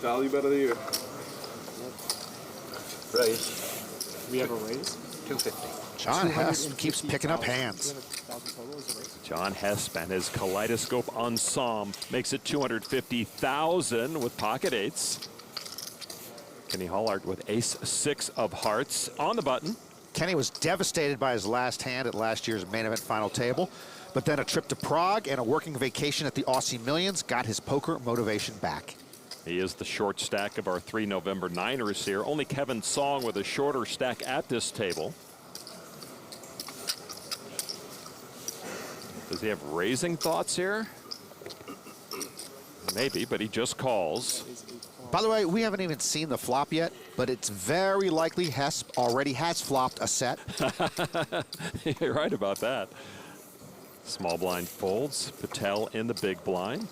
Value bet of the year. Raise. We have a raise? 250. John Hesp keeps picking up hands. John Hesp and his kaleidoscope ensemble makes it 250,000 with pocket eights. Kenny Hollart with ace-6 of hearts on the button. Kenny was devastated by his last hand at last year's main event final table, but then a trip to Prague and a working vacation at the Aussie Millions got his poker motivation back. He is the short stack of our 3 November Niners here. Only Kevin Song with a shorter stack at this table. Does he have raising thoughts here? Maybe, but he just calls. By the way, we haven't even seen the flop yet, but it's very likely Hesp already has flopped a set. You're right about that. Small blind folds. Patel in the big blind.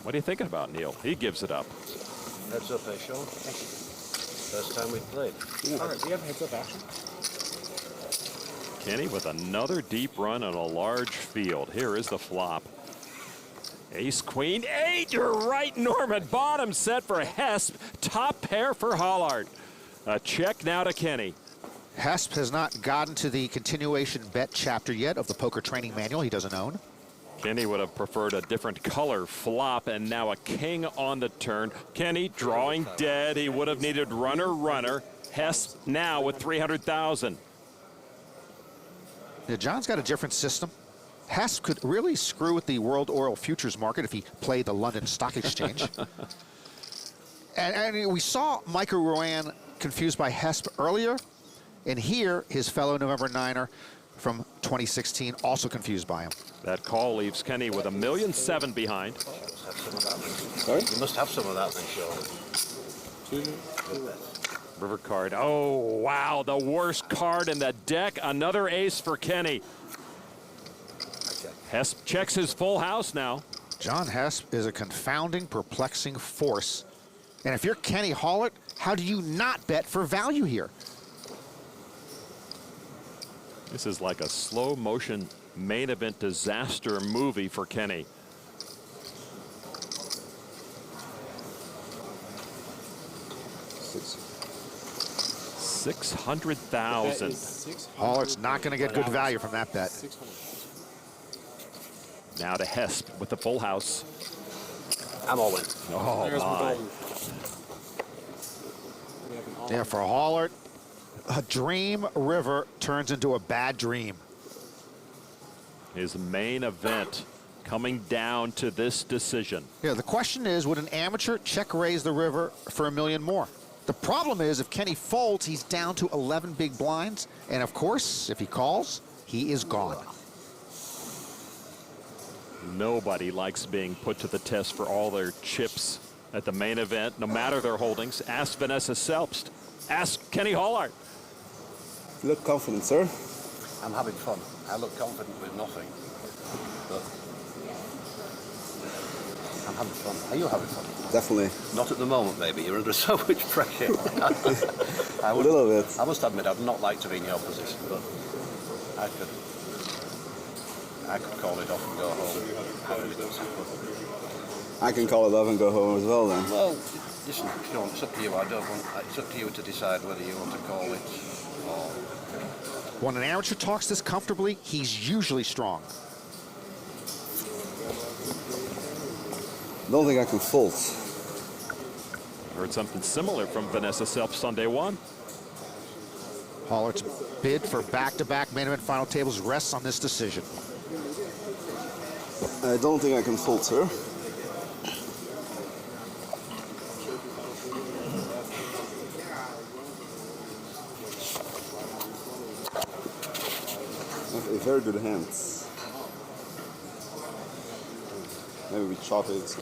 What are you thinking about, Neil? He gives it up. Heads up, Sean. First time we've played. All right, we have heads up action. Kenny with another deep run on a large field. Here is the flop. Ace, queen, 8. You're right, Norman. Bottom set for Hesp. Top pair for Hollart. A check now to Kenny. Hesp has not gotten to the continuation bet chapter yet of the poker training manual he doesn't own. Kenny would have preferred a different color flop, and now a king on the turn. Kenny drawing dead. He would have needed runner. Hesp now with 300,000. Yeah, John's got a different system. Hesp could really screw with the world oil futures market if he played the London Stock Exchange. and we saw Michael Rowan confused by Hesp earlier, and here his fellow November Niner from 2016 also confused by him. That call leaves Kenny with $1,700,000 behind. Sorry? You must have some of that then, Sean. River card. Oh, wow, the worst card in the deck. Another ace for Kenny. Hesp checks his full house now. John Hesp is a confounding, perplexing force. And if you're Kenny Hollart, how do you not bet for value here? This is like a slow motion main event disaster movie for Kenny. $600,000. Hollart's not going to get good value from that bet. Now to Hesp with the full house. I'm all in. Oh, my. Yeah, for Hollart, a dream river turns into a bad dream. His main event coming down to this decision. Yeah, the question is, would an amateur check raise the river for $1 million more? The problem is, if Kenny folds, he's down to 11 big blinds. And of course, if he calls, he is gone. Nobody likes being put to the test for all their chips at the main event, no matter their holdings. Ask Vanessa Selbst. Ask Kenny Hollart. You look confident, sir. I'm having fun. I look confident with nothing. But I'm having fun. Are you having fun? Definitely. Not at the moment, maybe. You're under so much pressure. A little bit. I must admit, I'd not like to be in your position, but I could call it off and go home. I can call it off and go home as well then. Well, listen, Sean, it's up to you. It's up to you to decide whether you want to call it or... When an amateur talks this comfortably, he's usually strong. Don't think I can fold. Heard something similar from Vanessa Selbst on day one. Hollart's bid for back-to-back main event final tables rests on this decision. I don't think I can fold, sir. A very good hand. Maybe we chop it.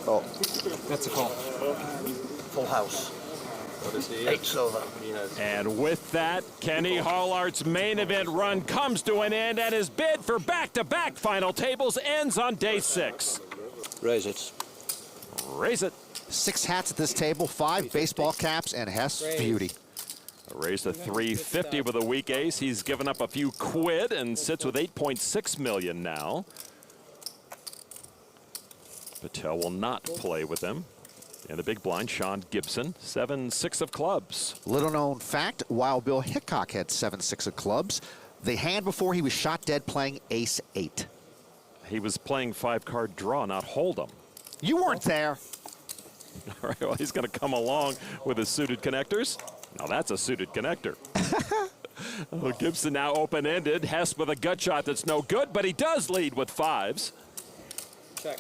Oh. That's a call. Full house. 8 over. And with that, Kenny Hollart's main event run comes to an end, and his bid for back-to-back final tables ends on day 6. Raise it. Raise it. 6 hats at this table, 5 baseball caps, and Hesp beauty. Raised to 350 with a weak ace. He's given up a few quid and sits with 8.6 million now. Patel will not play with him. In the big blind, Sean Gibson, 7-6 of clubs. Little known fact, Wild Bill Hickok had 7-6 of clubs. The hand before he was shot dead playing ace-8. He was playing 5-card draw, not Hold'em. You weren't there. All right, well, he's going to come along with his suited connectors. Now that's a suited connector. Oh, Gibson now open-ended. Hesp with a gut shot that's no good, but he does lead with 5s. Check.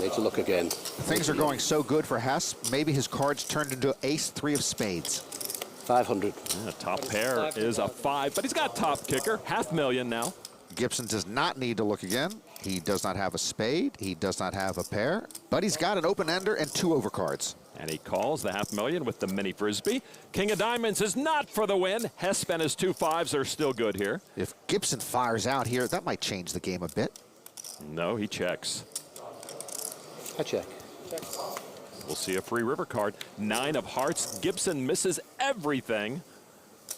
Need to look again. Things are going so good for Hesp. Maybe his cards turned into ace-3 of spades. 500. Yeah, top pair is a 5, but he's got top kicker. $500,000 now. Gibson does not need to look again. He does not have a spade. He does not have a pair, but he's got an open-ender and 2 overcards. And he calls the $500,000 with the mini Frisbee. King of Diamonds is not for the win. Hesp and his 2 5s are still good here. If Gibson fires out here, that might change the game a bit. No, he checks. I check. We'll see a free river card. 9 of hearts. Gibson misses everything.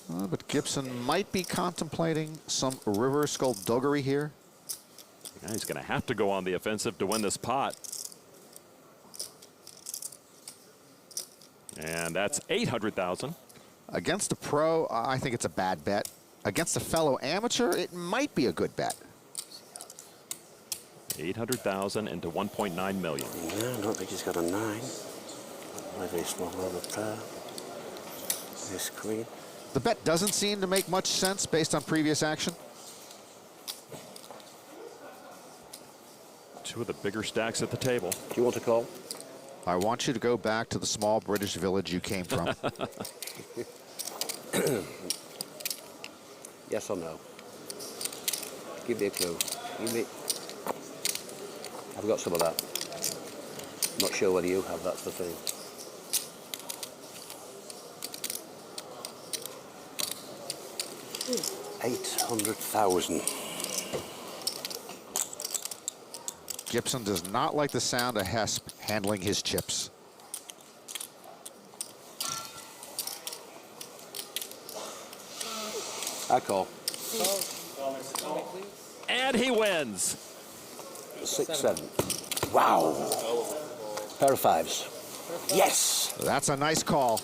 But Gibson might be contemplating some river skullduggery here. Now he's going to have to go on the offensive to win this pot. And that's 800,000. Against a pro, I think it's a bad bet. Against a fellow amateur, it might be a good bet. 800,000 into 1.9 million. Yeah, I don't think he's got a 9. Maybe a small over pair. This queen. The bet doesn't seem to make much sense based on previous action. 2 of the bigger stacks at the table. Do you want to call? I want you to go back to the small British village you came from. Yes or no? Give me a clue. Give me. I've got some of that. Not sure whether you have, that's the thing. $800,000. Gibson does not like the sound of Hesp handling his chips. I call. And he wins. 6, 7. Wow. Pair of 5s. Yes. That's a nice call.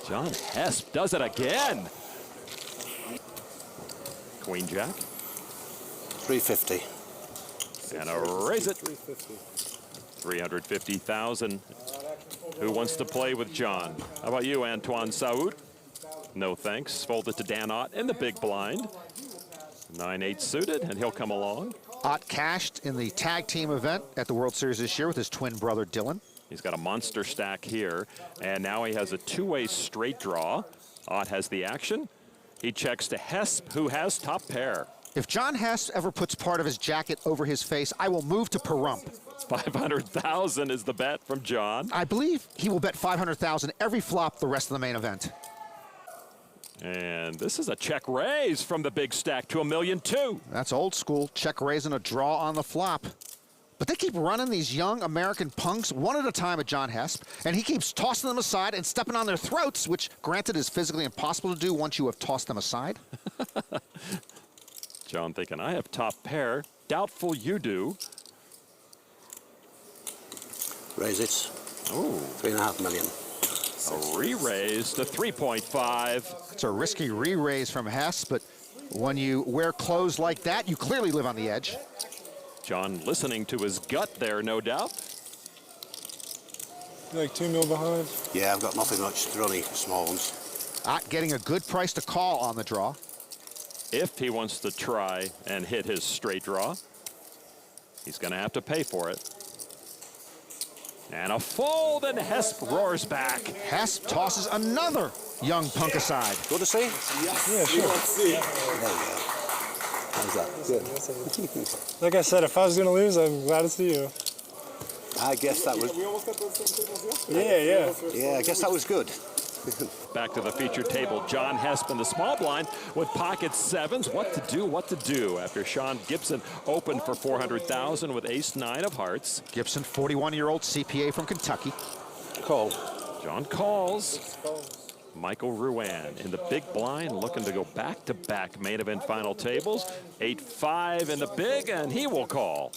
John Hesp does it again. Queen Jack. 350. And a raise it. 350,000. Who wants to play with John? How about you, Antoine Saoud? No thanks. Fold it to Dan Ott in the big blind. 9-8 suited, and he'll come along. Ott cashed in the tag team event at the World Series this year with his twin brother Dylan. He's got a monster stack here, and now he has a 2-way straight draw. Ott has the action. He checks to Hesp, who has top pair. If John Hesp ever puts part of his jacket over his face, I will move to Pahrump. 500,000 is the bet from John. I believe he will bet 500,000 every flop the rest of the main event. And this is a check raise from the big stack to $1,200,000. That's old school, check raising a draw on the flop. But they keep running these young American punks one at a time at John Hesp, and he keeps tossing them aside and stepping on their throats, which, granted, is physically impossible to do once you have tossed them aside. John thinking, I have top pair. Doubtful you do. Raise it. Ooh. 3.5 million. A re-raise to 3.5. It's a risky re-raise from Hesp, but when you wear clothes like that, you clearly live on the edge. John listening to his gut there, no doubt. You're like 2 mil behind. Yeah, I've got nothing much. They're only small ones. Ott getting a good price to call on the draw. If he wants to try and hit his straight draw, he's going to have to pay for it. And a fold, and Hesp roars back. Hesp tosses another young punk aside. Good to see? Yeah, sure. There you go. How's that? Good. Like I said, if I was going to lose, I'm glad to see you. I guess that was... Yeah. Yeah, I guess that was good. Back to the featured table. John Hesp in the small blind with pocket 7s. What to do after Sean Gibson opened for 400,000 with ace-9 of hearts. Gibson, 41-year-old CPA from Kentucky. Call. John calls. Michael Ruan in the big blind, looking to go back-to-back main event final tables. 8-5 in the big, and he will call.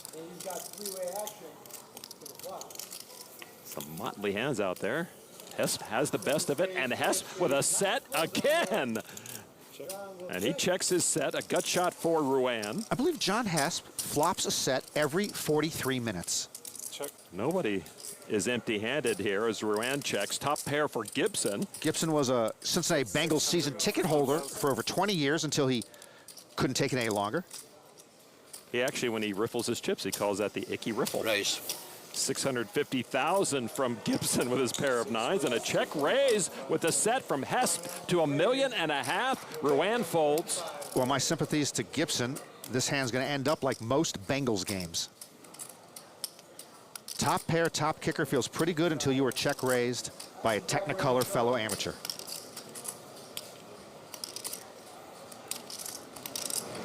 Some motley hands out there. Hesp has the best of it, and Hesp with a set again. And he checks his set, a gut shot for Ruan. I believe John Hesp flops a set every 43 minutes. Check. Nobody is empty-handed here as Ruan checks. Top pair for Gibson. Gibson was a Cincinnati Bengals season ticket holder for over 20 years until he couldn't take it any longer. He actually, when he riffles his chips, he calls that the icky riffle. Raise. 650,000 from Gibson with his pair of nines, and a check raise with the set from Hesp to $1.5 million. Ruan folds. Well, my sympathies to Gibson. This hand's going to end up like most Bengals games. Top pair, top kicker feels pretty good until you were check raised by a Technicolor fellow amateur.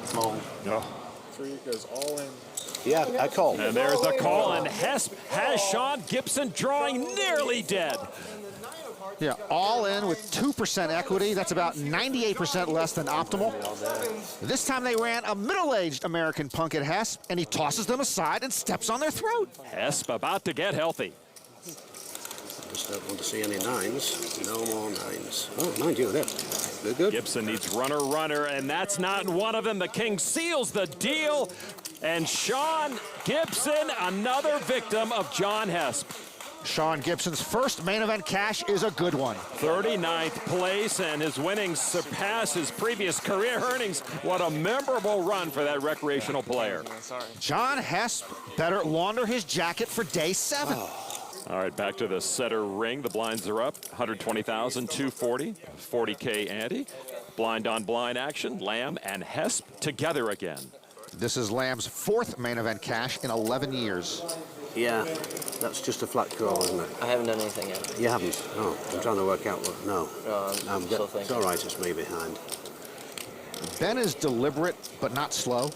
Small. Oh. 3 goes all in. Yeah, I call. And there's the call, and Hesp has Sean Gibson drawing nearly dead. Yeah, all in with 2% equity. That's about 98% less than optimal. This time they ran a middle-aged American punk at Hesp, and he tosses them aside and steps on their throat. Hesp about to get healthy. Just don't want to see any nines. No more nines. Oh, mind you, they're good. Gibson needs runner, and that's not one of them. The king seals the deal, and Sean Gibson, another victim of John Hesp. Sean Gibson's first main event cash is a good one. 39th place, and his winnings surpass his previous career earnings. What a memorable run for that recreational player. John Hesp better launder his jacket for day 7. All right, back to the center ring. The blinds are up. 120,000, 240, 40K ante. Blind on blind action. Lamb and Hesp together again. This is Lamb's 4th main event cash in 11 years. Yeah, that's just a flat call, isn't it? I haven't done anything yet. You haven't? Oh, I'm trying to work out what. No. I'm still thinking. It's all right, it's me behind. Ben is deliberate, but not slow.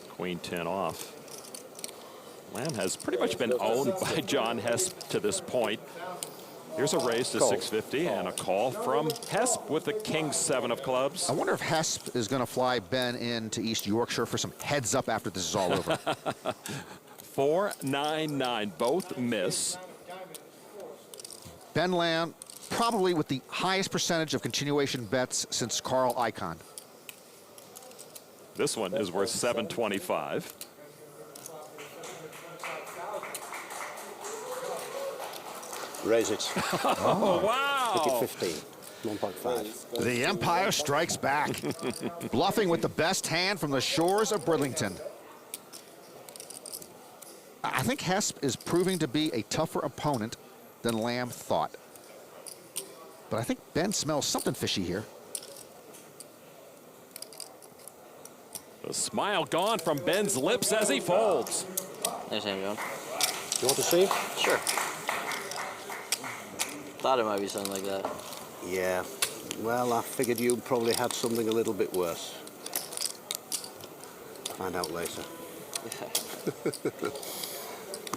Queen 10 off. Lamb has pretty much been owned by John Hesp to this point. Here's a raise to 650 and a call from Hesp with the king 7 of clubs. I wonder if Hesp is going to fly Ben into East Yorkshire for some heads up after this is all over. 4-9-9, both miss. Ben Lamb probably with the highest percentage of continuation bets since Carl Icahn. This one is worth 725. Raise it. Oh, wow. Make it 15. 1.5. The Empire strikes back, bluffing with the best hand from the shores of Bridlington. I think Hesp is proving to be a tougher opponent than Lamb thought. But I think Ben smells something fishy here. The smile gone from Ben's lips as he folds. There's him, John. You want to see? Sure. Thought it might be something like that. Yeah. Well, I figured you probably had something a little bit worse. Find out later.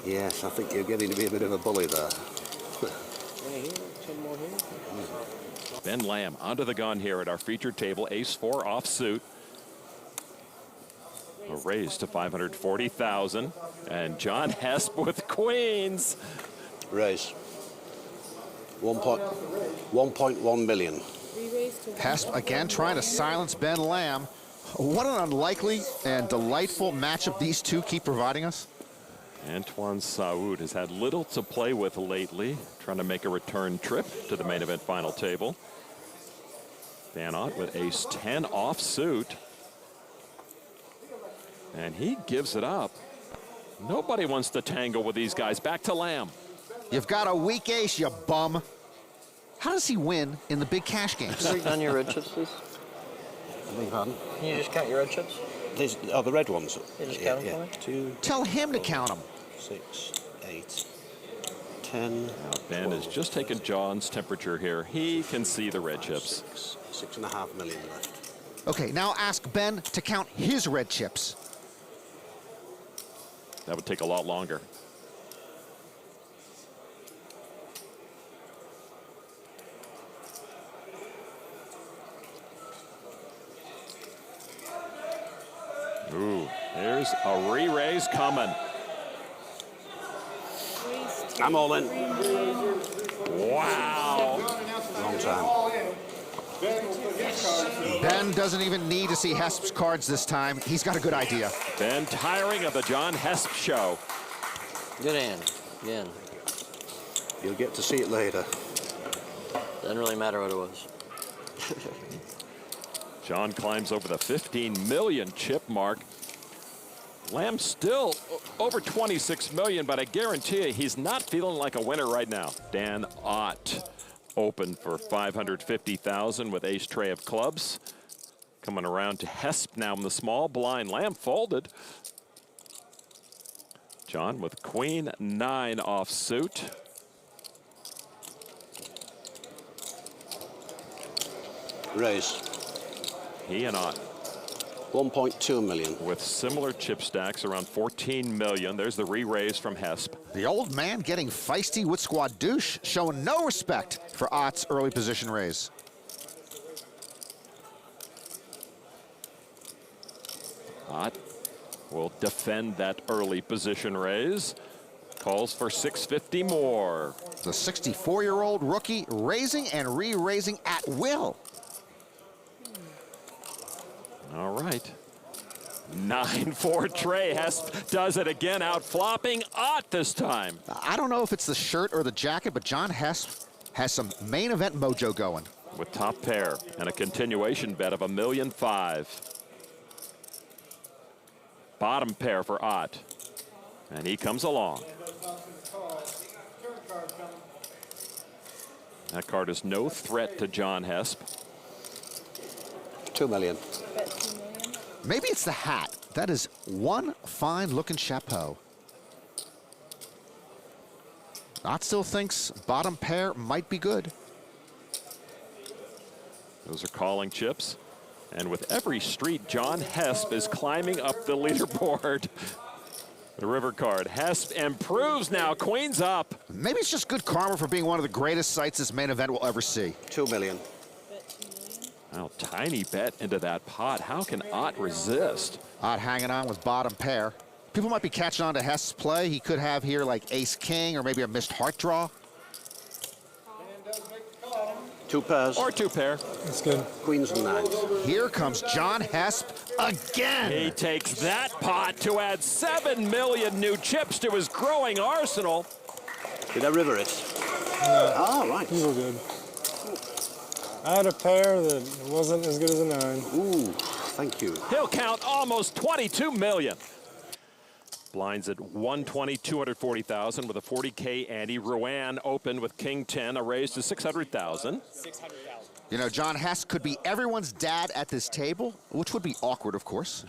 Yes, I think you're getting to be a bit of a bully there. Ben Lamb onto the gun here at our featured table. Ace-4 offsuit. A raise to 540,000. And John Hesp with queens. Raise. 1.1 million. Hesp again trying to silence Ben Lamb. What an unlikely and delightful matchup these two keep providing us. Antoine Saoud has had little to play with lately, trying to make a return trip to the main event final table. Van Ott with ace-10 offsuit. And he gives it up. Nobody wants to tangle with these guys. Back to Lamb. You've got a weak ace, you bum. How does he win in the big cash games? Can you break down your red chips, please? I beg pardon? Can you just count your red chips? These are the red ones. Yeah, just count them for me. 2, Tell him to count them. 6, 8, 10. Ben has just taken John's temperature here. He can see the red chips. 6.5 million left. Okay, now ask Ben to count his red chips. That would take a lot longer. Ooh, there's a re-raise coming. I'm all in. Wow. Long time. Ben doesn't even need to see Hesp's cards this time. He's got a good idea. Ben tiring of the John Hesp show. Good hand. Again. You'll get to see it later. Doesn't really matter what it was. John climbs over the 15 million chip mark. Lamb still over 26 million, but I guarantee you he's not feeling like a winner right now. Dan Ott open for 550,000 with ace tray of clubs. Coming around to Hesp now in the small blind. Lamb folded. John with queen 9 off suit. Raise. He and Ott 1.2 million. with similar chip stacks around 14 million. There's the re-raise from Hesp. The old man getting feisty with squad douche, showing no respect for Ott's early position raise. Ott will defend that early position raise. Calls for 650 more. The 64-year-old rookie raising and re-raising at will. All right. 9-4 tray. Hesp does it again, out flopping Ott this time. I don't know if it's the shirt or the jacket, but John Hesp has some main event mojo going. With top pair and a continuation bet of $1.5 million. Bottom pair for Ott. And he comes along. That card is no threat to John Hesp. 2 million. Maybe it's the hat. That is one fine-looking chapeau. Ott still thinks bottom pair might be good. Those are calling chips. And with every street, John Hesp is climbing up the leaderboard. The river card. Hesp improves now. Queen's up. Maybe it's just good karma for being one of the greatest sights this main event will ever see. 2 million. Now, tiny bet into that pot. How can Ott resist? Ott hanging on with bottom pair. People might be catching on to Hesp's play. He could have here like ace-king or maybe a missed heart draw. 2 pairs. Or 2 pair. That's good. Queens and 9s. Here comes John Hesp again. He takes that pot to add 7 million new chips to his growing arsenal. Did I river it? No. Ah, right. These were good. I had a pair that wasn't as good as a 9. Ooh, thank you. He'll count almost 22 million. Blinds at 120, 240,000 with a 40K ante. Rowan opened with king 10, a raise to 600,000. You know, John Hesp could be everyone's dad at this table, which would be awkward, of course.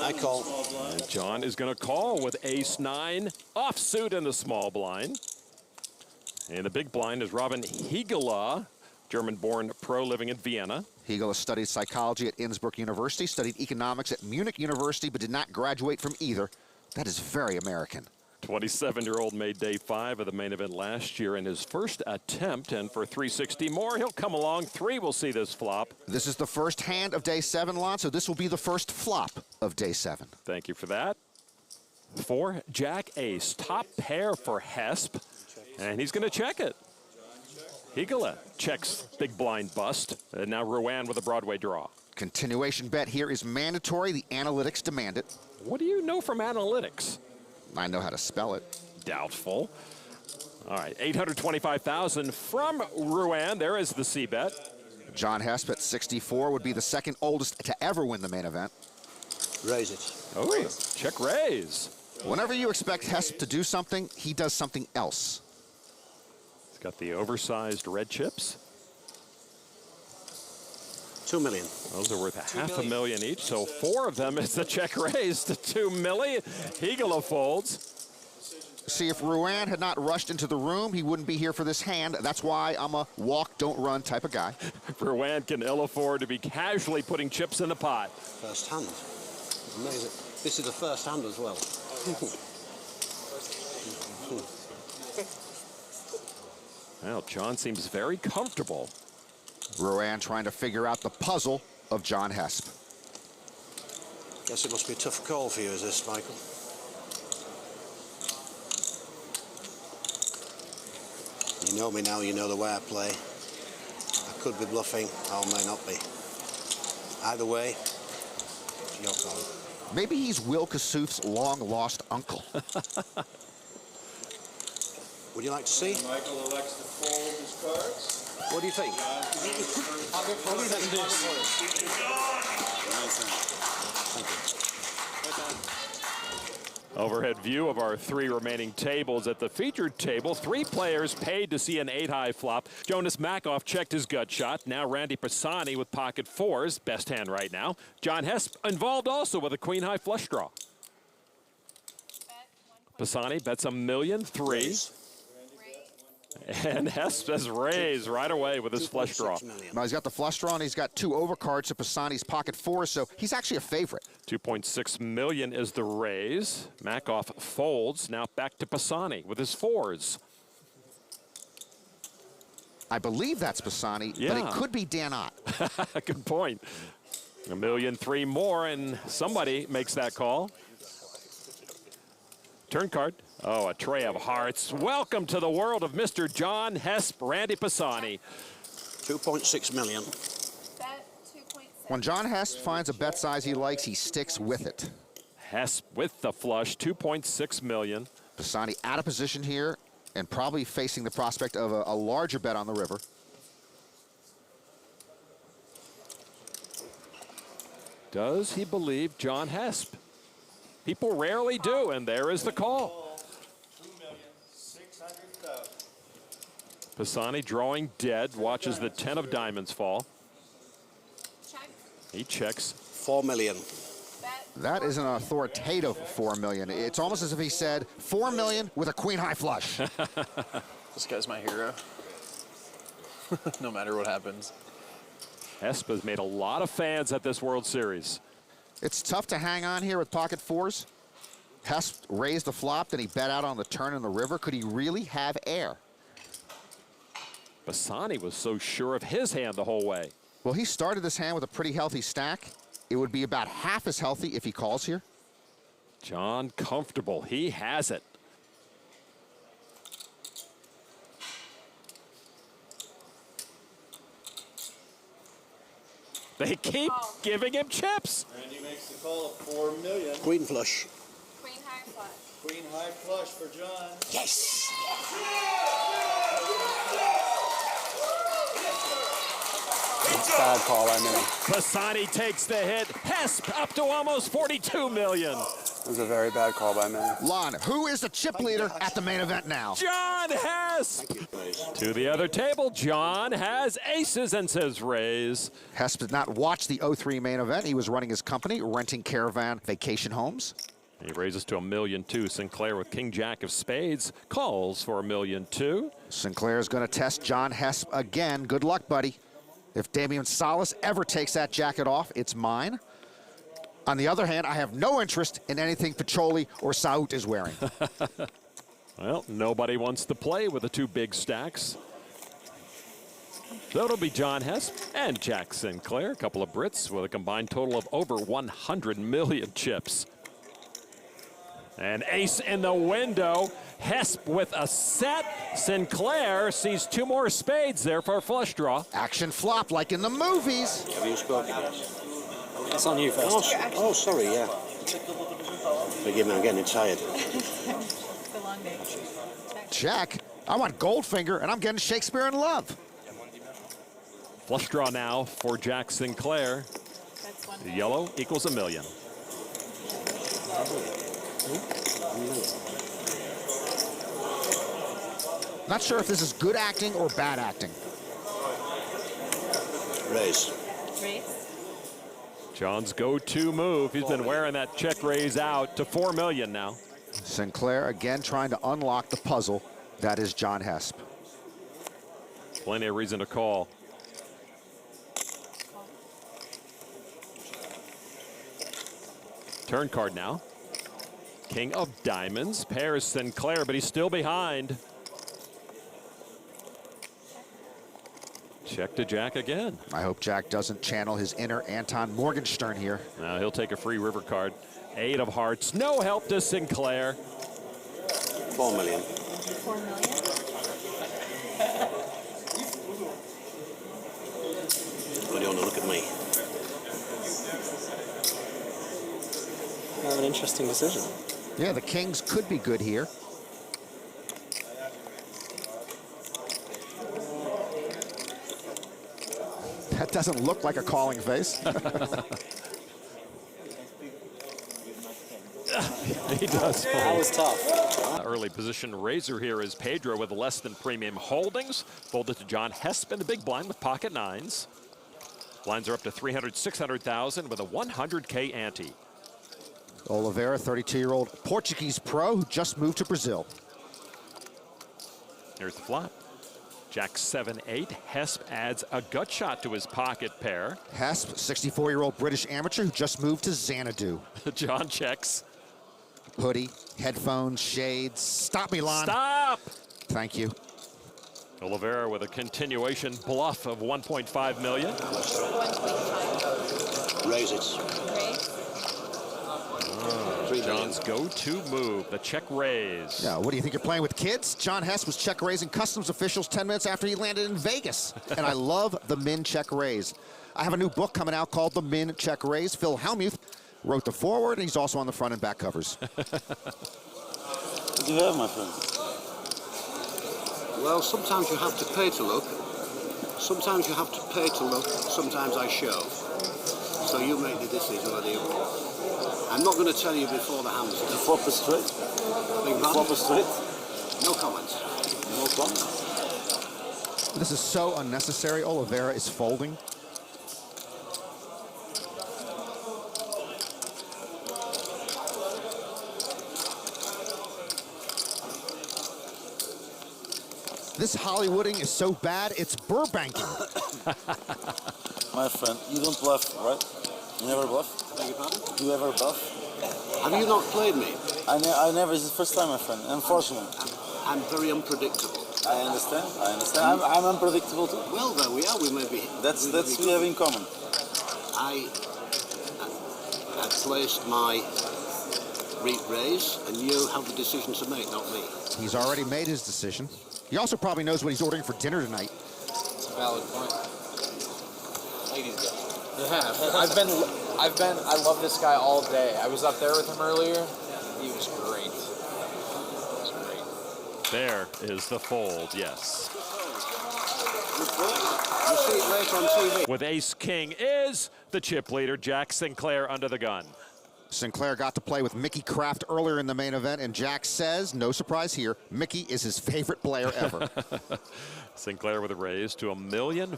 I call. And John is going to call with ace 9 offsuit in the small blind. And the big blind is Robin Higela, German-born pro living in Vienna. Hegel has studied psychology at Innsbruck University, studied economics at Munich University, but did not graduate from either. That is very American. 27-year-old made day 5 of the main event last year in his first attempt, and for 360 more, he'll come along. 3 will see this flop. This is the first hand of day 7, Lon, so this will be the first flop of day 7. Thank you for that. 4, Jack Ace, top pair for Hesp, and he's going to check it. Higela checks big blind bust, and now Rowan with a Broadway draw. Continuation bet here is mandatory. The analytics demand it. What do you know from analytics? I know how to spell it. Doubtful. All right, 825,000 from Rowan. There is the C bet. John Hesp at 64 would be the second oldest to ever win the main event. Raise it. Oh, yeah. Check raise. Whenever you expect Hesp to do something, he does something else. He's got the oversized red chips. 2 million. Those are worth $500,000 each, so 4 of them is the check raise to 2 million. Higela folds. See, if Rowan had not rushed into the room, he wouldn't be here for this hand. That's why I'm a walk, don't run type of guy. Rowan can ill afford to be casually putting chips in the pot. First hand. Amazing. This is the first hand as well. Well, John seems very comfortable. Rowan trying to figure out the puzzle of John Hesp. Guess it must be a tough call for you, is this, Michael? You know me now, you know the way I play. I could be bluffing, I may not be. Either way, it's your call. Maybe he's Will Kassouf's long-lost uncle. Would you like to see? Michael elects to fold his cards. What do you think? Overhead view of our 3 remaining tables. At the featured table, 3 players paid to see an 8-high flop. Jonas Makoff checked his gut shot. Now Randy Pisani with pocket 4s, best hand right now. John Hesp involved also with a queen-high flush draw. Pisani bets $1,000,003. And Hesp says raise right away with his flush draw. Now he's got the flush draw and he's got 2 overcards to Pisani's pocket 4, so he's actually a favorite. $2.6 million is the raise. Makoff folds. Now back to Pisani with his 4s. I believe that's Pisani, but Yeah. it could be Dan Ott. Good point. $1,000,003 more, and somebody makes that call. Turn card. Oh, a tray of hearts. Welcome to the world of Mr. John Hesp, Randy Pisani. 2.6 million. Bet 2.7. When John Hesp finds a bet size he likes, he sticks with it. Hesp with the flush, $2.6 million. Pisani out of position here and probably facing the prospect of a larger bet on the river. Does he believe John Hesp? People rarely do, and there is the call. $2,600,000. Pisani drawing dead, watches the 10 of diamonds fall. Check. He checks. 4 million. Bet. That is an authoritative $4 million. It's almost as if he said $4 million with a queen-high flush. This guy's my hero. No matter what happens. Hesp has made a lot of fans at this World Series. It's tough to hang on here with pocket 4s. Hesp raised the flop, then he bet out on the turn in the river. Could he really have air? Pisani was so sure of his hand the whole way. Well, he started this hand with a pretty healthy stack. It would be about half as healthy if he calls here. John comfortable. He has it. They keep giving him chips. Randy makes the call of $4 million. Queen flush. Queen high flush. Queen high flush for John. Yes! Bad call by me. Pisani takes the hit. Hesp up to almost $42 million. It was a very bad call by me. Lon, who is the chip leader at the main event now? John Hesp. To the other table, John has aces and says raise. Hesp did not watch the 03 main event. He was running his company, Renting Caravan Vacation Homes. He raises to $1,000,002. Sinclair with King Jack of Spades calls for $1,000,002. Sinclair is going to test John Hesp again. Good luck, buddy. If Damian Salas ever takes that jacket off, it's mine. On the other hand, I have no interest in anything Pacholi or Saut is wearing. Well, nobody wants to play with the 2 big stacks. So it'll be John Hesp and Jack Sinclair, a couple of Brits with a combined total of over 100 million chips. An ace in the window. Hesp with a set. Sinclair sees 2 more spades there for a flush draw. Action flop like in the movies. Have you spoken? That's on you first. Oh, sorry, yeah. Forgive me, I'm getting tired. It's a long day. Check. I want Goldfinger, and I'm getting Shakespeare in Love. Flush draw now for Jack Sinclair. That's one. The yellow equals $1 million. Not sure if this is good acting or bad acting. Raise. Raise. John's go-to move. He's been wearing that check raise out to $4 million now. Sinclair again trying to unlock the puzzle that is John Hesp. Plenty of reason to call. Turn card now. King of diamonds. Pairs Sinclair, but he's still behind. Check to Jack again. I hope Jack doesn't channel his inner Anton Morgenstern here. Now he'll take a free river card. 8 of hearts. No help to Sinclair. 4 million. 4 million. What do you want to look at me? An interesting decision. Yeah, the Kings could be good here. That doesn't look like a calling face. He does. That was tough. Early position raiser here is Pedro with less than premium holdings. Folded to John Hesp in the big blind with pocket nines. Blinds are up to 300, 600,000 with a 100K ante. Oliveira, 32-year-old Portuguese pro who just moved to Brazil. Here's the flop. Jack 7-8. Hesp adds a gut shot to his pocket pair. Hesp, 64-year-old British amateur who just moved to Xanadu. John checks. Hoodie, headphones, shades. Stop, Milan. Stop! Thank you. Oliveira with a continuation bluff of 1.5 million. 1.5. Raise it. Raise. 3 million. John's go-to move, the check raise. Yeah, what do you think you're playing with kids? John Hess was check raising customs officials 10 minutes after he landed in Vegas. And I love the min check raise. I have a new book coming out called The Min Check Raise. Phil Hellmuth wrote the foreword, and he's also on the front and back covers. What do you have, my friend? Well, sometimes you have to pay to look. Sometimes you have to pay to look. Sometimes I show. So you make the decision whether you... I'm not going to tell you before the hand's done. Flop is straight. Big man. Flop is straight. No comments. No comment. This is so unnecessary. Oliveira is folding. This Hollywooding is so bad, it's Burbanking. My friend, you don't bluff, right? You never bluff? Beg your pardon? Do you ever bluff? Have you not played me? I never. It's the first time, my friend. Unfortunately. I'm very unpredictable. I understand. I understand. I'm unpredictable too. Well, there we are. We may be... That's we have in common. I placed my raise, and you have the decision to make, not me. He's already made his decision. He also probably knows what he's ordering for dinner tonight. It's a valid point. Ladies go. Yeah, I love this guy all day. I was up there with him earlier. He was great. He was great. There is the fold, yes. You see it later on TV. With ace-king is the chip leader, Jack Sinclair, under the gun. Sinclair got to play with Mickey Kraft earlier in the main event, and Jack says, no surprise here, Mickey is his favorite player ever. Sinclair with a raise to $1.5 million.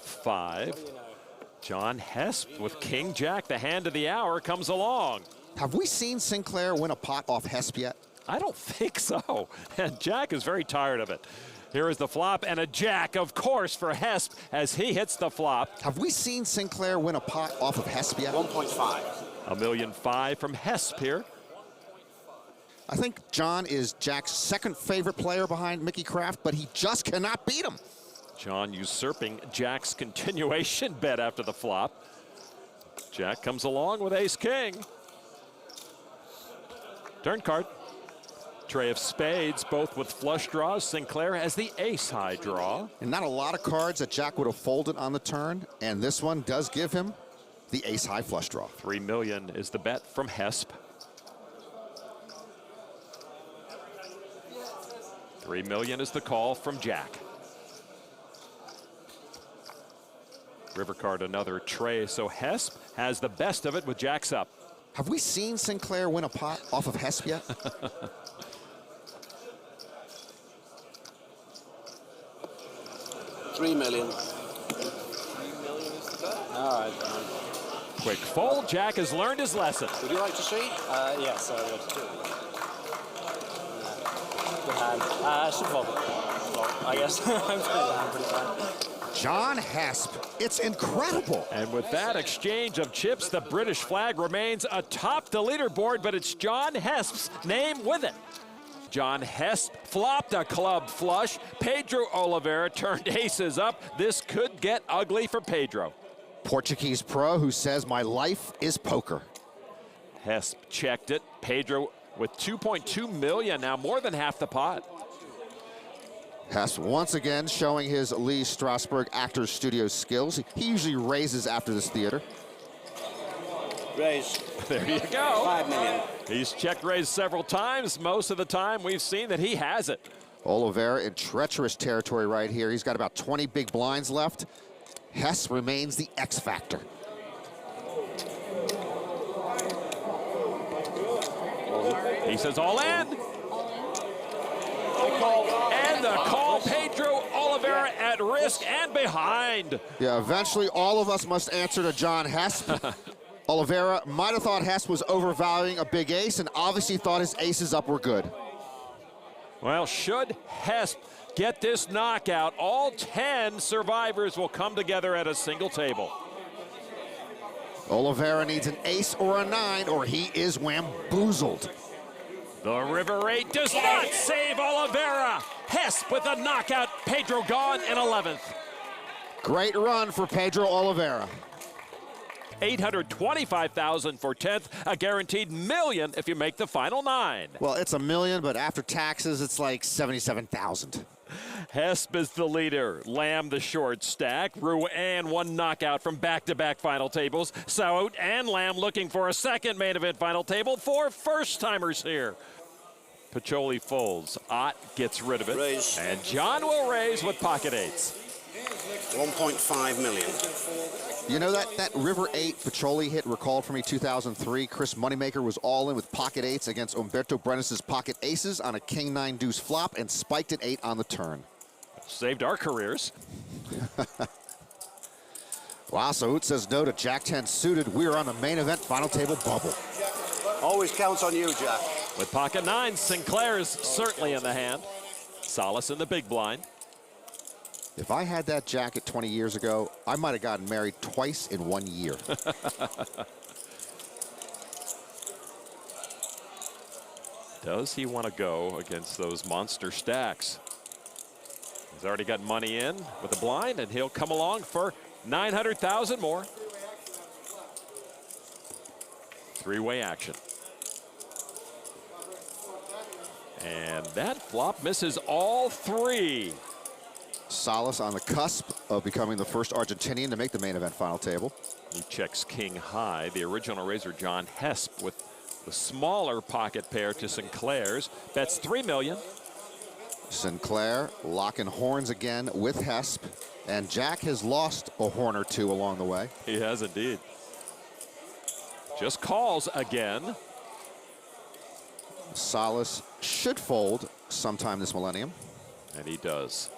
John Hesp with King Jack, the hand of the hour, comes along. Have we seen Sinclair win a pot off Hesp yet? I don't think so. And Jack is very tired of it. Here is the flop and a jack, of course, for Hesp as he hits the flop. Have we seen Sinclair win a pot off of Hesp yet? 1.5. $1.5 million from Hesp here. I think John is Jack's second favorite player behind Mickey Kraft, but he just cannot beat him. John usurping Jack's continuation bet after the flop. Jack comes along with ace-king. Turn card. Tray of spades, both with flush draws. Sinclair has the ace-high draw. And not a lot of cards that Jack would have folded on the turn, and this one does give him the ace-high flush draw. $3 million is the bet from Hesp. $3 million is the call from Jack. River card, another tray, so Hesp has the best of it with jacks up. Have we seen Sinclair win a pot off of Hesp yet? $3 million. All right, John. Quick fold. Jack has learned his lesson. Would you like to see? Yes, I would. Good hand. I should fold it. Well, I guess I'm pretty fine. John Hesp. It's incredible. And with that exchange of chips, the British flag remains atop the leaderboard, but it's John Hesp's name with it. John Hesp flopped a club flush. Pedro Oliveira turned aces up. This could get ugly for Pedro. Portuguese pro who says, my life is poker. Hesp checked it. Pedro with 2.2 million, now more than half the pot. Hesp once again showing his Lee Strasberg Actors Studio skills. He usually raises after this theater. Raise. There you go. 5 million. He's checked raised several times. Most of the time we've seen that he has it. Oliveira in treacherous territory right here. He's got about 20 big blinds left. Hesp remains the X factor. He says all in. And the call, Pedro Oliveira at risk and behind. Yeah, eventually all of us must answer to John Hesp. Oliveira might have thought Hesp was overvaluing a big ace and obviously thought his aces up were good. Well, should Hesp get this knockout, all 10 survivors will come together at a single table. Oliveira needs an ace or a 9 or he is wamboozled. The River 8 does not save Oliveira. Hesp with a knockout. Pedro gone in 11th. Great run for Pedro Oliveira. $825,000 for 10th, a guaranteed million if you make the final 9. Well, it's $1 million, but after taxes, it's like $77,000. Hesp is the leader. Lamb the short stack. Ruan one knockout from back-to-back final tables. Saout and Lamb looking for a second main event final table. 4 first-timers here. Pacholi folds. Ott gets rid of it. Raise. And John will raise with pocket eights. 1.5 million. You know that River 8 Pacholi hit recalled for me 2003. Chris Moneymaker was all in with pocket eights against Umberto Brenes' pocket aces on a king 9 deuce flop and spiked at 8 on the turn. Saved our careers. Wow, Saout says no to Jack 10 suited. We're on the main event final table bubble. Always counts on you, Jack. With pocket 9, Sinclair is certainly in the hand. Solace in the big blind. If I had that jacket 20 years ago, I might have gotten married twice in 1 year. Does he want to go against those monster stacks? He's already got money in with the blind, and he'll come along for 900,000 more. Three-way action. And that flop misses all 3. Solace on the cusp of becoming the first Argentinian to make the main event final table. He checks king high. The original raiser, John Hesp, with the smaller pocket pair to Sinclair's. Bets 3 million. Sinclair locking horns again with Hesp. And Jack has lost a horn or 2 along the way. He has indeed. Just calls again. Solace should fold sometime this millennium. And he does.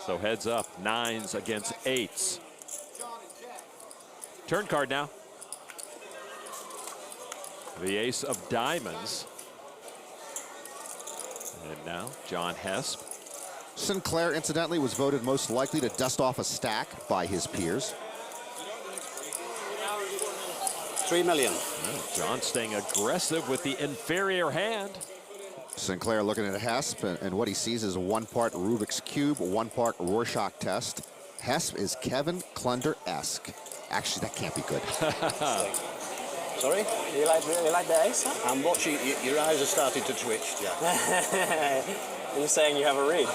So heads up, 9s against 8s. Turn card now. The ace of diamonds. And now, John Hesp. Sinclair, incidentally, was voted most likely to dust off a stack by his peers. 3 million. Well, John staying aggressive with the inferior hand. Sinclair looking at Hesp, and what he sees is 1 part Rubik's Cube, 1 part Rorschach test. Hesp is Kevin Klunder-esque. Actually, that can't be good. Sorry? You like the ace, huh? I'm watching, your eyes are starting to twitch, Jack. You're saying you have a read?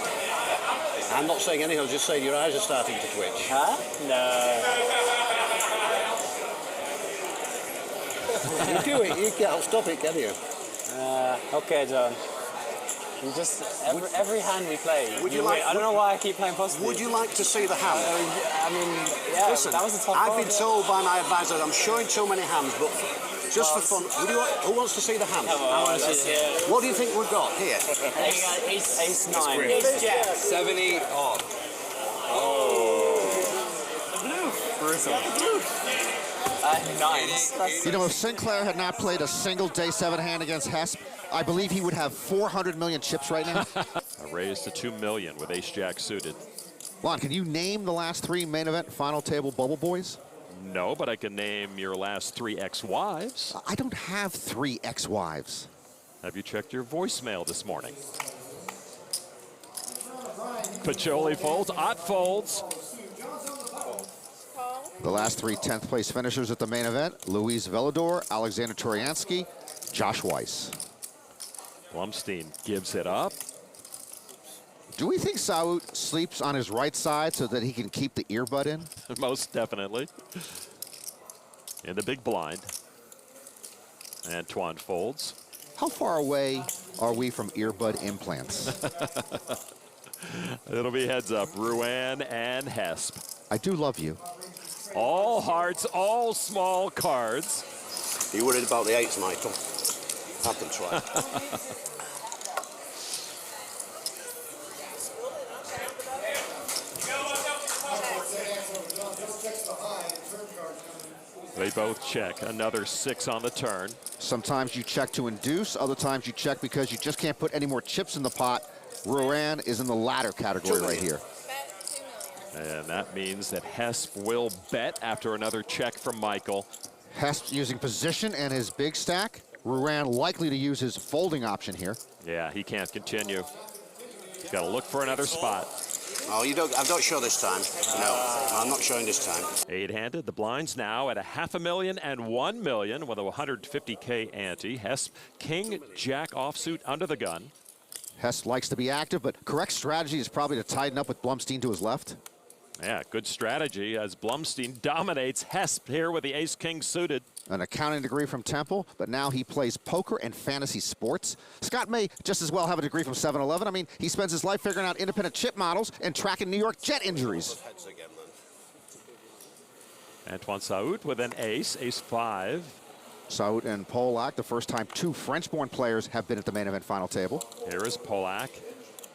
I'm not saying anything, I'm just saying your eyes are starting to twitch. Huh? No. You do it, you can't stop it, can you? Okay, John. You just every hand we play. Would you like? I don't know why I keep playing positive. Would you like to see the hand? I mean, yeah. Listen, that was a tough I've call, been told by my advisor that I'm showing too many hands, but just for fun, who wants to see the hand? I want to see it. What do you think we've got here? Ace 9. Ace Jack. 70 off. Brutal. 9. You know, if Sinclair had not played a single day 7 hand against Hesp, I believe he would have 400 million chips right now. A raise to 2 million with ace jack suited. Lon, can you name the last 3 main event final table bubble boys? No, but I can name your last 3 ex-wives. I don't have 3 ex-wives. Have you checked your voicemail this morning? Pacholi folds, Ott folds. The last three 10th place finishers at the main event: Luis Velador, Alexander Toriansky, Josh Weiss. Blumstein gives it up. Do we think Saud sleeps on his right side so that he can keep the earbud in? Most definitely. In the big blind. Antoine folds. How far away are we from earbud implants? It'll be heads up. Ruan and Hesp. I do love you. All hearts, all small cards. Are you worried about the eights, Michael? Have them try. They both check. Another 6 on the turn. Sometimes you check to induce, other times you check because you just can't put any more chips in the pot. Ruan is in the latter category right here. And that means that Hesp will bet after another check from Michael. Hesp using position and his big stack. Ruan likely to use his folding option here. Yeah, he can't continue. He's got to look for another spot. Oh, you don't. I'm not sure this time. No, I'm not showing this time. 8-handed. The blinds now at a $500,000 and $1 million with a 150K ante. Hesp, king, jack offsuit under the gun. Hesp likes to be active, but correct strategy is probably to tighten up with Blumstein to his left. Yeah, good strategy as Blumstein dominates Hesp here with the ace-king suited. An accounting degree from Temple, but now he plays poker and fantasy sports. Scott may just as well have a degree from 7-Eleven. I mean, he spends his life figuring out independent chip models and tracking New York Jet injuries. Antoine Saoud with an ace, ace-5. Saoud and Polak, the first time two French-born players have been at the main event final table. Here is Polak,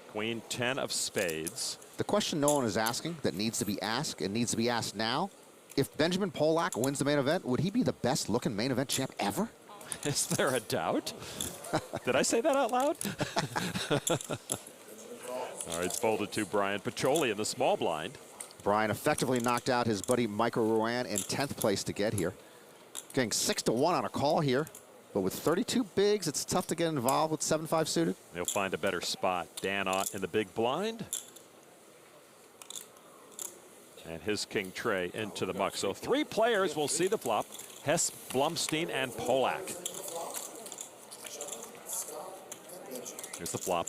queen 10 of spades. The question no one is asking that needs to be asked and needs to be asked now: if Benjamin Polak wins the main event, would he be the best looking main event champ ever? Is there a doubt? Did I say that out loud? All right, it's folded to Brian Pacholi in the small blind. Brian effectively knocked out his buddy Michael Ruan in 10th place to get here. Getting 6-1 on a call here, but with 32 bigs, it's tough to get involved with 7-5 suited. He'll find a better spot. Dan Ott in the big blind. And his king Trey into the muck. So 3 players will see the flop: Hesp, Blumstein, and Polak. Here's the flop.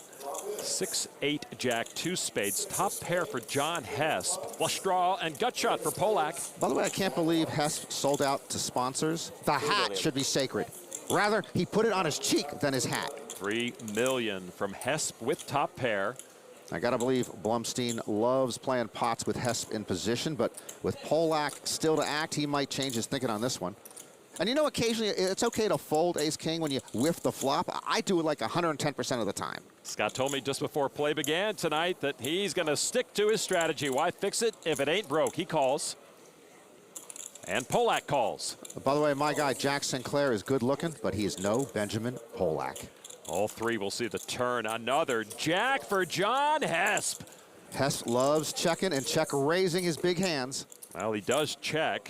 6, 8, jack, 2 spades. Top pair for John Hesp. Flush draw and gut shot for Polak. By the way, I can't believe Hesp sold out to sponsors. The hat should be sacred. Rather, he put it on his cheek than his hat. $3 million from Hesp with top pair. I gotta believe Blumstein loves playing pots with Hesp in position, but with Polak still to act, he might change his thinking on this one. And you know, occasionally it's okay to fold ace-king when you whiff the flop. I do it like 110% of the time. Scott told me just before play began tonight that he's gonna stick to his strategy. Why fix it if it ain't broke? He calls. And Polak calls. By the way, my guy Jack Sinclair is good looking, but he is no Benjamin Polak. All 3 will see the turn. Another jack for John Hesp. Hesp loves checking and check raising his big hands. Well, he does check.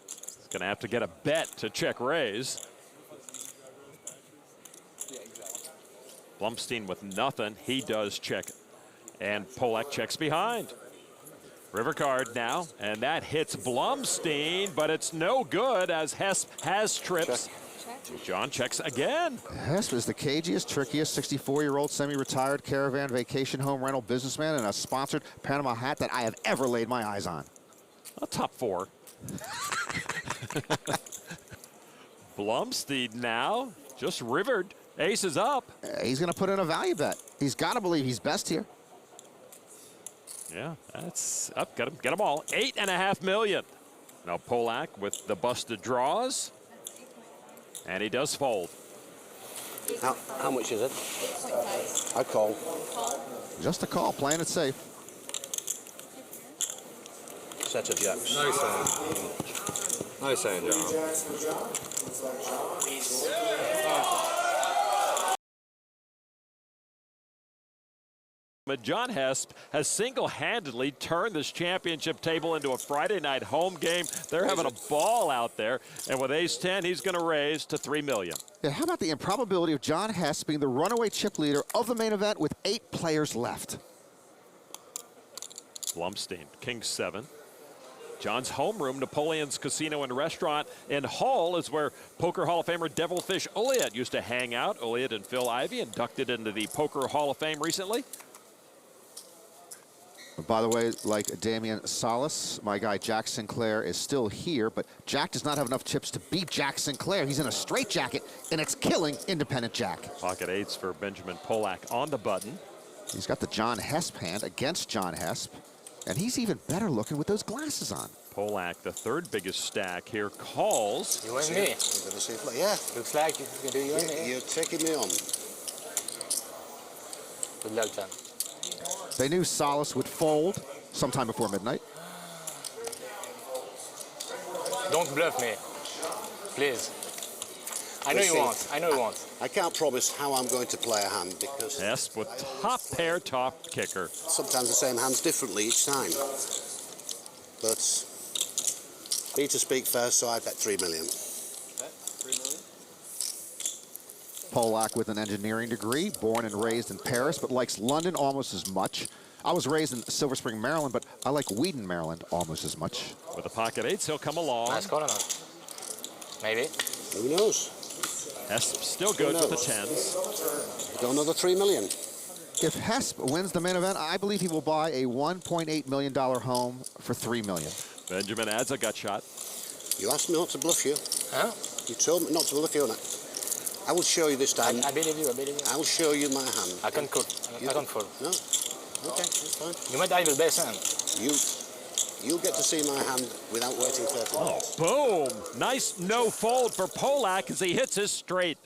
He's going to have to get a bet to check raise. Blumstein with nothing. He does check. And Polak checks behind. River card now, and that hits Blumstein, but it's no good as Hesp has trips. John checks again. Hesp is the cagiest, trickiest 64-year-old semi-retired caravan vacation home rental businessman in a sponsored Panama hat that I have ever laid my eyes on. A top 4. Blumstein now just rivered. Ace is up. He's going to put in a value bet. He's got to believe he's best here. Yeah, that's up. Get them all. $8.5 million. Now Polak with the busted draws. And he does fold. How much is it? I call. Just a call, playing it safe. Set of jacks. Nice hand. Nice hand, John. gentlemen, John Hesp has single-handedly turned this championship table into a Friday night home game. They're having a ball out there, and with ace-10, he's going to raise to $3 million. Yeah, how about the improbability of John Hesp being the runaway chip leader of the main event with 8 players left? Blumstein, king 7. John's homeroom, Napoleon's Casino and Restaurant in Hull, is where Poker Hall of Famer Devilfish Ulliott used to hang out. Ulliott and Phil Ivey inducted into the Poker Hall of Fame recently. By the way, like Damian Salas, my guy Jack Sinclair is still here, but Jack does not have enough chips to beat Jack Sinclair. He's in a straitjacket, and it's killing independent Jack. Pocket 8s for Benjamin Polak on the button. He's got the John Hesp hand against John Hesp, and he's even better looking with those glasses on. Polak, the third biggest stack here, calls. You and me. Yeah. Looks like you can do you and me. You're taking me on. Good luck, John. They knew Salas would fold sometime before midnight. Don't bluff me, please. I know you won't. I know you won't. I can't promise how I'm going to play a hand because Hesp with top pair, top kicker. sometimes the same hand's differently each time. But me to speak first, so I bet 3 million. Polak with an engineering degree, born and raised in Paris, but likes London almost as much. I was raised in Silver Spring, Maryland, but I like Wheaton, Maryland almost as much. With the pocket 8s, he'll come along. Nice call or not? Maybe. Who knows? Hesp still good with the 10s. Go another 3 million. If Hesp wins the main event, I believe he will buy a $1.8 million home for $3 million. Benjamin adds a gut shot. You asked me not to bluff you. Huh? You told me not to bluff you, innit? I will show you this time. I believe you. I believe you. I will show you my hand. I can't call. I can't fall. No? Okay, that's fine. You might have the best hand. You'll get to see my hand without waiting 30 minutes. Boom! Nice no fold for Polak as he hits his straight.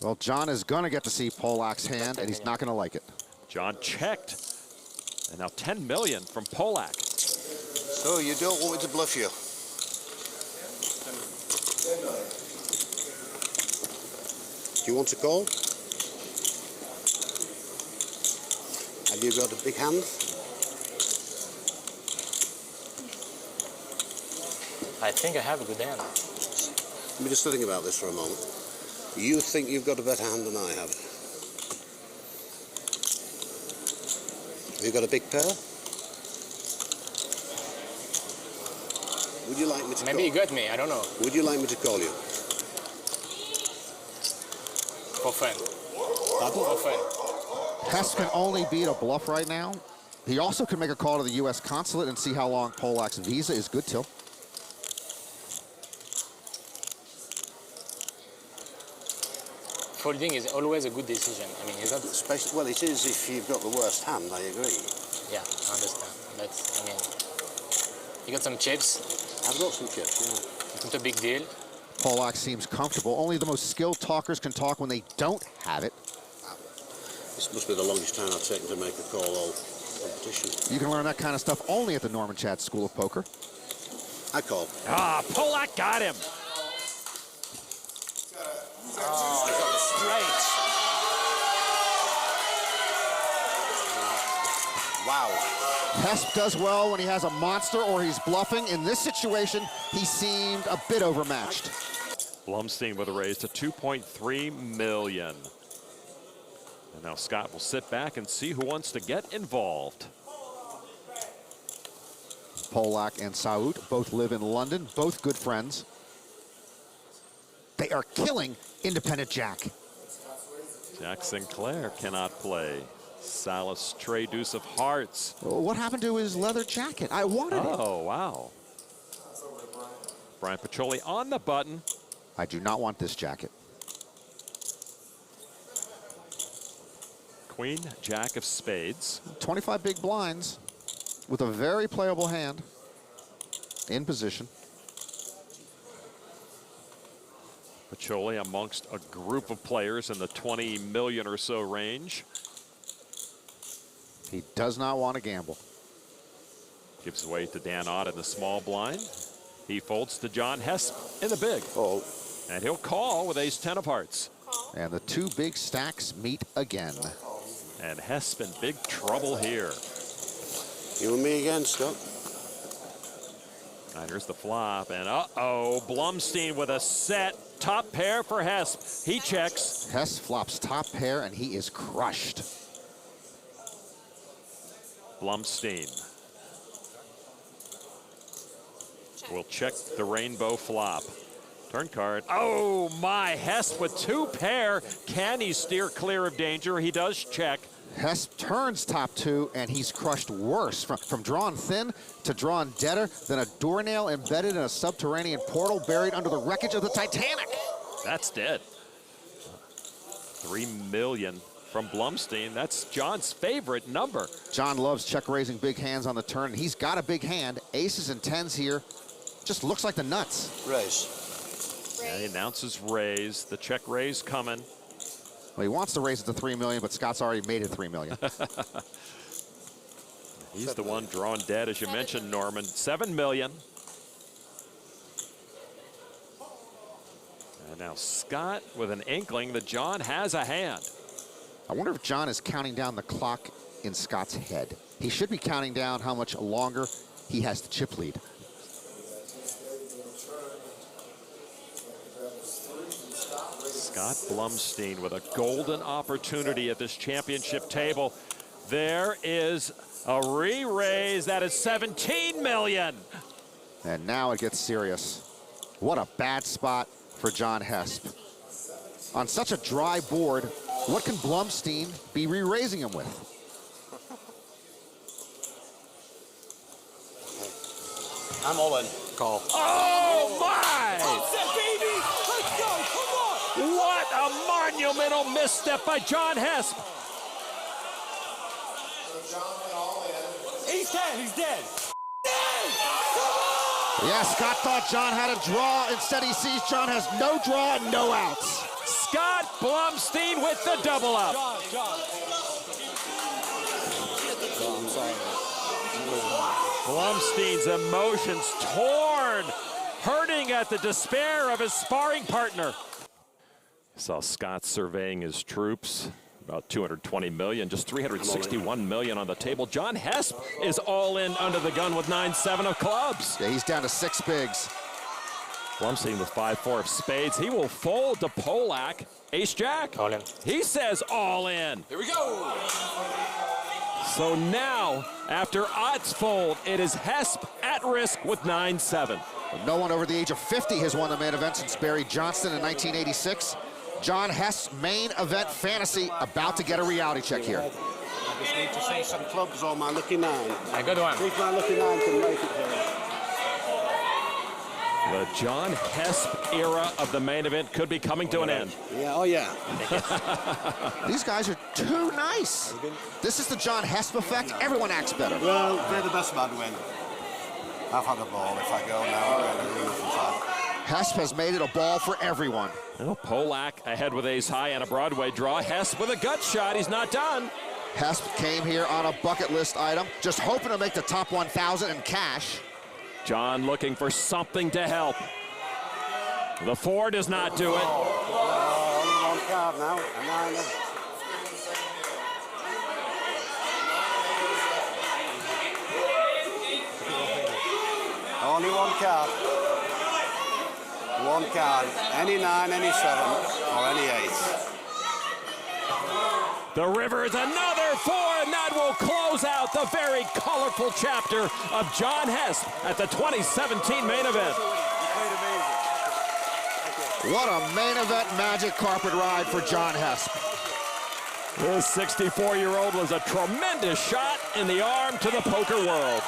Well, John is going to get to see Polak's hand, and he's not going to like it. John checked. And now 10 million from Polak. So you don't want me to bluff you? Do you want to call? Have you got a big hand? I think I have a good hand. Let me just think about this for a moment. You think you've got a better hand than I have? Have you got a big pair? Would you like me to Maybe call? you got me. I don't know. Would you like me to call you? For fun. For fun. Hesp can only beat a bluff right now. He also can make a call to the U.S. consulate and see how long Polak's visa is good till. Folding is always a good decision. I mean, is that? Especially, well, it is if you've got the worst hand, I agree. Yeah, I understand. But I mean, you got some chips. I've got some chips, yeah. It's not a big deal. Polak seems comfortable. Only the most skilled talkers can talk when they don't have it. This must be the longest time I've taken to make a call all competition. You can learn that kind of stuff only at the Norman Chad School of Poker. I call. Ah, Polak got him. Oh, I got straight. Wow. Hesp does well when he has a monster or he's bluffing. In this situation, he seemed a bit overmatched. Blumstein with a raise to 2.3 million. And now Scott will sit back and see who wants to get involved. Polak and Saud both live in London, both good friends. They are killing independent Jack. Jack Sinclair cannot play. Salas, Trey, deuce of hearts. What happened to his leather jacket? I wanted it. Oh, wow. Brian Pacholi on the button. I do not want this jacket. Queen, Jack of spades. 25 big blinds with a very playable hand in position. Pacholi amongst a group of players in the 20 million or so range. He does not want to gamble. Gives way to Dan Ott in the small blind. He folds to John Hesp in the big. Oh. And he'll call with ace-10 of hearts. And the two big stacks meet again. And Hesp in big trouble here. You and me again, Scott. And here's the flop, and uh-oh, Blumstein with a set top pair for Hesp. He checks. Hesp flops top pair, and he is crushed. Blumstein will check the rainbow flop. Turn card. Oh my, Hesp with two pair. Can he steer clear of danger? He does check. Hesp turns top two, and he's crushed worse. From drawing thin to drawing deader than a doornail embedded in a subterranean portal buried under the wreckage of the Titanic. That's dead. 3 million from Blumstein. That's John's favorite number. John loves check-raising big hands on the turn, and he's got a big hand. Aces and tens here. Just looks like the nuts. Raise. And he announces raise. The check raise coming. Well, he wants to raise it to 3 million, but Scott's already made it 3 million. He's the one drawing dead, as you mentioned, Norman. 7 million. And now Scott with an inkling that John has a hand. I wonder if John is counting down the clock in Scott's head. He should be counting down how much longer he has the chip lead. Scott Blumstein with a golden opportunity at this championship table. There is a re-raise. That is 17 million. And now it gets serious. What a bad spot for John Hesp. On such a dry board, what can Blumstein be re-raising him with? I'm all in. Call. Oh my! baby! Let's go! Come on! What a monumental misstep by John Hesp. He's dead! He's dead! Yeah, Scott thought John had a draw. Instead, he sees John has no draw and no outs. Scott Blumstein with the double up. John. I'm sorry. Blumstein's emotions torn, hurting at the despair of his sparring partner. Saw Scott surveying his troops. About 220 million, just 361 million on the table. John Hesp is all in under the gun with 9-7 of clubs. Yeah, he's down to 6 bigs. Blumstein with 5-4 of spades. He will fold to Polak. Ace-Jack. All in. He says all in. Here we go! So now, after odds fold, it is Hesp at risk with 9-7. No one over the age of 50 has won the main event since Barry Johnston in 1986. John Hesp's main event fantasy about to get a reality check here. I just need to see some clubs on my lucky nine. A good one. See if my lucky nine can make it here. The John Hesp era of the main event could be coming to an end. Yeah, oh yeah. These guys are too nice. This is the John Hesp effect. Everyone acts better. Well, they're the best man to win. I've had a ball. If I go now, I'm going to lose from five. Hesp has made it a ball for everyone. Well, Polak ahead with ace high and a Broadway draw. Hesp with a gut shot. He's not done. Hesp came here on a bucket list item, just hoping to make the top 1,000 in cash. John looking for something to help. The 4 does not do it. Only one card now. A niner. Only one card. One card. Any 9, any 7, or any 8. The river is another 4, and that will close out the very colorful chapter of John Hesp at the 2017 main event. What a main event magic carpet ride for John Hesp. This 64-year-old was a tremendous shot in the arm to the poker world.